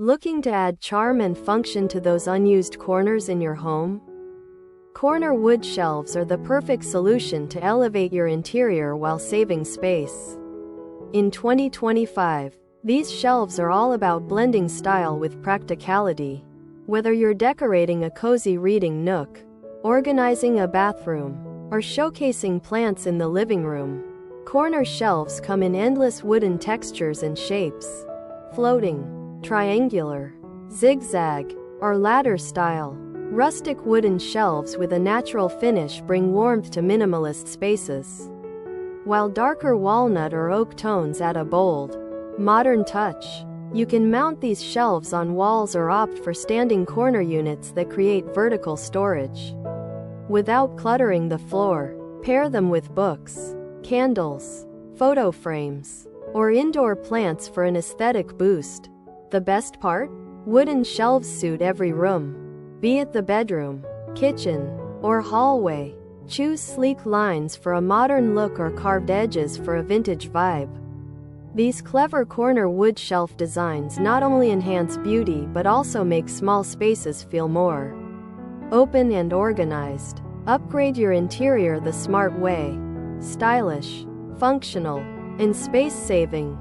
Looking to add charm and function to those unused corners in your home? Corner wood shelves are the perfect solution to elevate your interior while saving space. In 2025, these shelves are all about blending style with practicality. Whether you're decorating a cozy reading nook, organizing a bathroom, or showcasing plants in the living room, corner shelves come in endless wooden textures and shapes. Floating, triangular, zigzag, or ladder style, rustic wooden shelves with a natural finish bring warmth to minimalist spaces. While darker walnut or oak tones add a bold, modern touch, you can mount these shelves on walls or opt for standing corner units that create vertical storage. Without cluttering the floor, pair them with books, candles, photo frames, or indoor plants for an aesthetic boost. The best part? Wooden shelves suit every room. Be it the bedroom, kitchen, or hallway. Choose sleek lines for a modern look or carved edges for a vintage vibe. These clever corner wood shelf designs not only enhance beauty but also make small spaces feel more open and organized. Upgrade your interior the smart way. Stylish, functional, and space-saving.